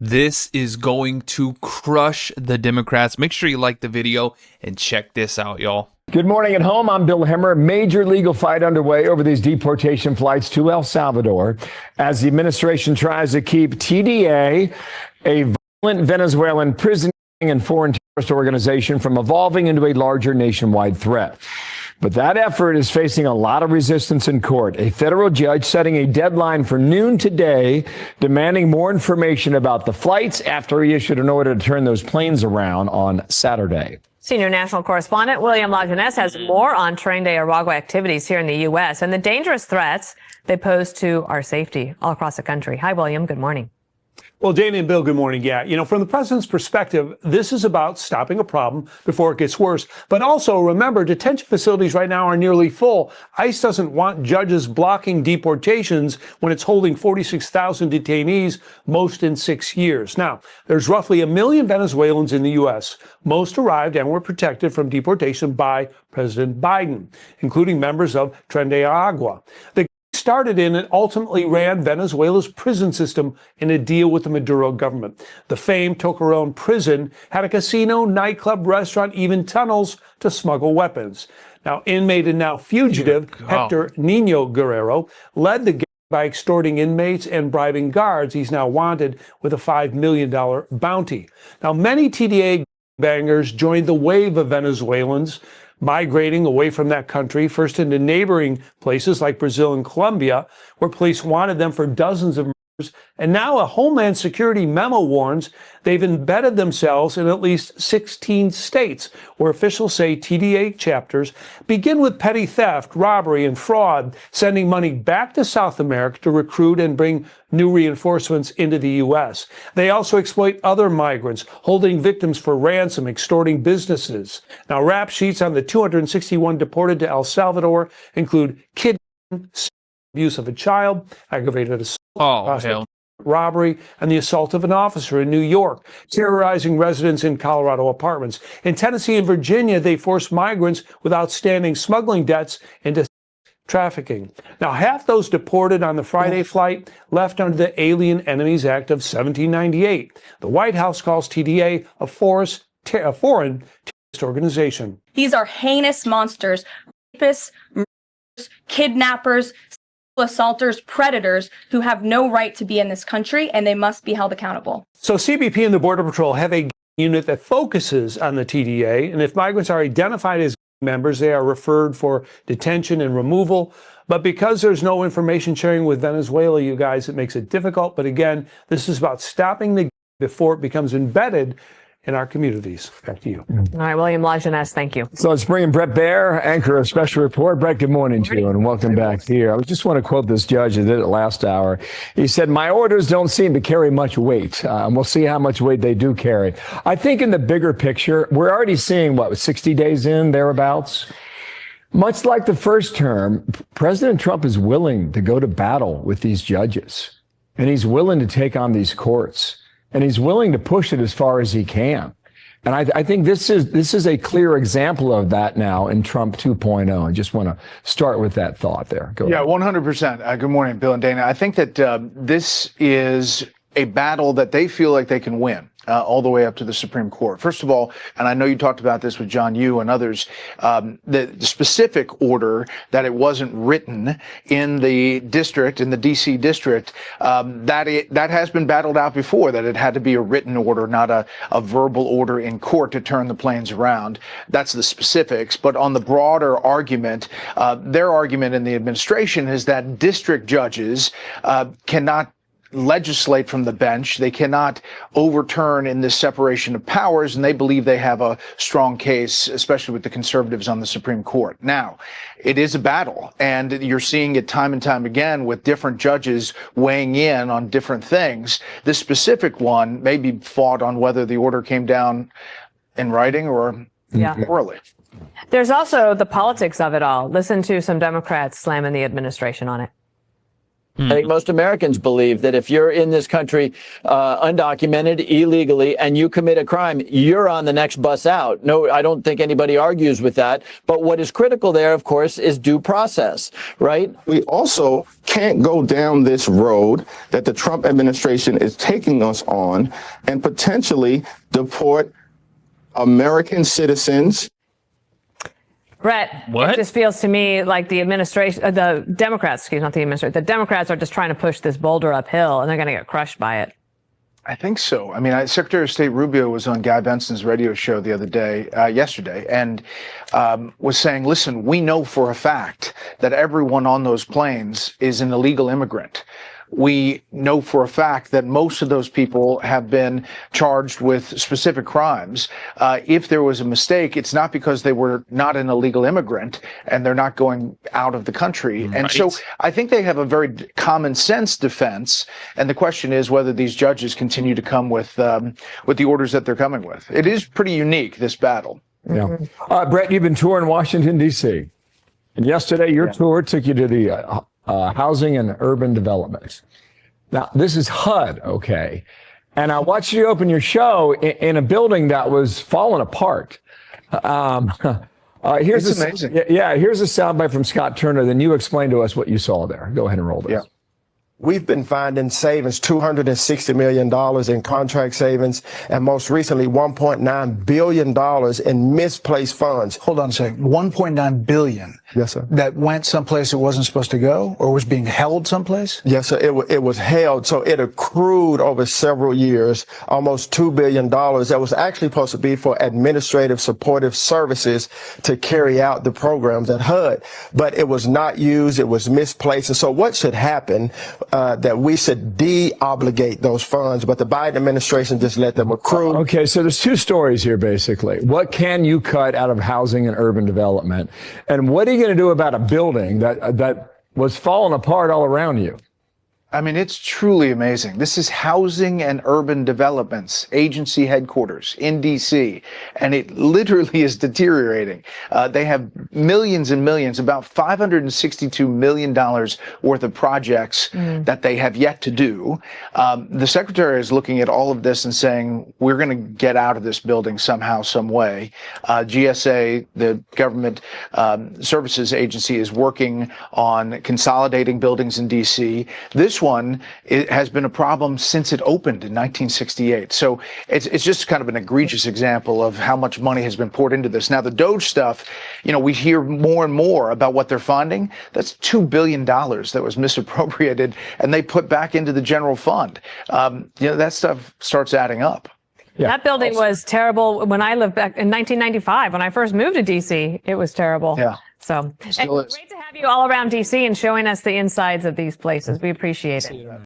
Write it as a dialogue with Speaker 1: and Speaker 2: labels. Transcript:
Speaker 1: This is going to crush the Democrats. Make sure you like the video and check this out, y'all.
Speaker 2: Good morning at home. I'm Bill Hemmer. Major legal fight underway over these deportation flights to El Salvador as the administration tries to keep TDA, a violent Venezuelan prison and foreign terrorist organization, from evolving into a larger nationwide threat. But that effort is facing a lot of resistance in court. A federal judge setting a deadline for noon today, demanding more information about the flights after he issued an order to turn those planes around on Saturday.
Speaker 3: Senior national correspondent William Lajeunesse has more on Tren de Aragua activities here in the U.S. and the dangerous threats they pose to our safety all across the country. Hi, William. Good morning.
Speaker 4: Well, Dana and Bill, good morning. Yeah, from the president's perspective, this is about stopping a problem before it gets worse. But also, remember, detention facilities right now are nearly full. ICE doesn't want judges blocking deportations when it's holding 46,000 detainees, most in 6 years. Now, there's roughly 1 million Venezuelans in the U.S. Most arrived and were protected from deportation by President Biden, including members of Tren de Aragua. The started in and ultimately ran Venezuela's prison system in a deal with the Maduro government. The famed Tocarón prison had a casino, nightclub, restaurant, even tunnels to smuggle weapons. Now, inmate and now fugitive Hector Nino Guerrero led the gang by extorting inmates and bribing guards. He's now wanted with a $5 million bounty. Now, many TDA bangers joined the wave of Venezuelans migrating away from that country, first into neighboring places like Brazil and Colombia, where police wanted them for dozens of murders. And now a Homeland Security memo warns they've embedded themselves in at least 16 states, where officials say TDA chapters begin with petty theft, robbery, and fraud, sending money back to South America to recruit and bring new reinforcements into the U.S. They also exploit other migrants, holding victims for ransom, extorting businesses. Now, rap sheets on the 261 deported to El Salvador include kidnapping, abuse of a child, aggravated assault, robbery, and the assault of an officer in New York, terrorizing residents in Colorado apartments. In Tennessee and Virginia, they forced migrants with outstanding smuggling debts into trafficking. Now, half those deported on the Friday flight left under the Alien Enemies Act of 1798. The White House calls TDA a foreign terrorist organization.
Speaker 5: These are heinous monsters, rapists, murderers, kidnappers, assaulters, predators who have no right to be in this country, and they must be held accountable.
Speaker 4: So CBP and the Border Patrol have a unit that focuses on the TDA, and if migrants are identified as members, they are referred for detention and removal. But because there's no information sharing with Venezuela, you guys, it makes it difficult. But again, this is about stopping the before it becomes embedded in our communities. Back to you.
Speaker 3: All right, William Lajeunesse, thank you.
Speaker 2: So let's bring in Bret Baier, anchor of Special Report. Bret, good morning to you and welcome back here. I just want to quote this judge who did it last hour. He said, "My orders don't seem to carry much weight." And we'll see how much weight they do carry. I think in the bigger picture, we're already seeing, 60 days in, thereabouts? Much like the first term, President Trump is willing to go to battle with these judges. And he's willing to take on these courts. And he's willing to push it as far as he can. And I think this is a clear example of that now in Trump 2.0. I just want to start with that thought there. Go ahead.
Speaker 6: 100%. Good morning, Bill and Dana. I think that this is a battle that they feel like they can win. All the way up to the Supreme Court. First of all, and I know you talked about this with John Yoo and others, the specific order that it wasn't written in the district, in the D.C. district, that has been battled out before, that it had to be a written order, not a verbal order in court to turn the planes around. That's the specifics. But on the broader argument, their argument in the administration is that district judges cannot legislate from the bench. They cannot overturn in this separation of powers, and they believe they have a strong case, especially with the conservatives on the Supreme Court. Now, it is a battle, and you're seeing it time and time again with different judges weighing in on different things. This specific one may be fought on whether the order came down in writing or orally.
Speaker 3: There's also the politics of it all. Listen to some Democrats slamming the administration on it.
Speaker 7: I think most Americans believe that if you're in this country undocumented, illegally, and you commit a crime, you're on the next bus out. No, I don't think anybody argues with that. But what is critical there, of course, is due process, right?
Speaker 8: We also can't go down this road that the Trump administration is taking us on and potentially deport American citizens.
Speaker 3: Brett,
Speaker 1: What?
Speaker 3: it just feels to me like the administration, the Democrats, not the administration, the Democrats are just trying to push this boulder uphill and they're going to get crushed by it.
Speaker 6: I think so. I mean, Secretary of State Rubio was on Guy Benson's radio show the other day, yesterday, and was saying, listen, we know for a fact that everyone on those planes is an illegal immigrant. We know for a fact that most of those people have been charged with specific crimes. If there was a mistake, it's not because they were not an illegal immigrant and they're not going out of the country. And so I think they have a very common sense defense. And the question is whether these judges continue to come with the orders that they're coming with. It is pretty unique, this battle.
Speaker 2: Yeah. Brett, you've been touring Washington, D.C. And yesterday, your tour took you to the Housing and Urban Development. Now, this is HUD, okay? And I watched you open your show in a building that was falling apart. Here's
Speaker 6: amazing.
Speaker 2: Yeah, here's a soundbite from Scott Turner. Then you explain to us what you saw there. Go ahead and roll this.
Speaker 6: Yeah.
Speaker 9: We've been finding savings, $260 million in contract savings, and most recently, $1.9 billion in misplaced funds.
Speaker 10: Hold on a second. 1.9 billion.
Speaker 9: Yes, sir.
Speaker 10: That went someplace it wasn't supposed to go, or was being held someplace?
Speaker 9: Yes, sir. It was held, so it accrued over several years, almost $2 billion. That was actually supposed to be for administrative supportive services to carry out the programs at HUD, but it was not used. It was misplaced. And so what should happen? That we should de-obligate those funds, but the Biden administration just let them accrue.
Speaker 2: Okay, so there's two stories here, basically. What can you cut out of housing and urban development? And what are you going to do about a building that was falling apart all around you?
Speaker 6: I mean, it's truly amazing. This is Housing and Urban Development's agency headquarters in D.C., and it literally is deteriorating. They have millions and millions, about $562 million worth of projects that they have yet to do. The secretary is looking at all of this and saying, we're going to get out of this building somehow, some way. GSA, the Government Services Agency, is working on consolidating buildings in D.C. This one, it has been a problem since it opened in 1968. So it's just kind of an egregious example of how much money has been poured into this. Now, the DOGE stuff, we hear more and more about what they're finding. That's $2 billion that was misappropriated and they put back into the general fund. That stuff starts adding up.
Speaker 2: Yeah.
Speaker 3: That building was terrible when I lived back in 1995. When I first moved to D.C., it was terrible.
Speaker 6: Yeah.
Speaker 3: So,
Speaker 6: Still is.
Speaker 3: great to have you all around D.C. and showing us the insides of these places. We appreciate it.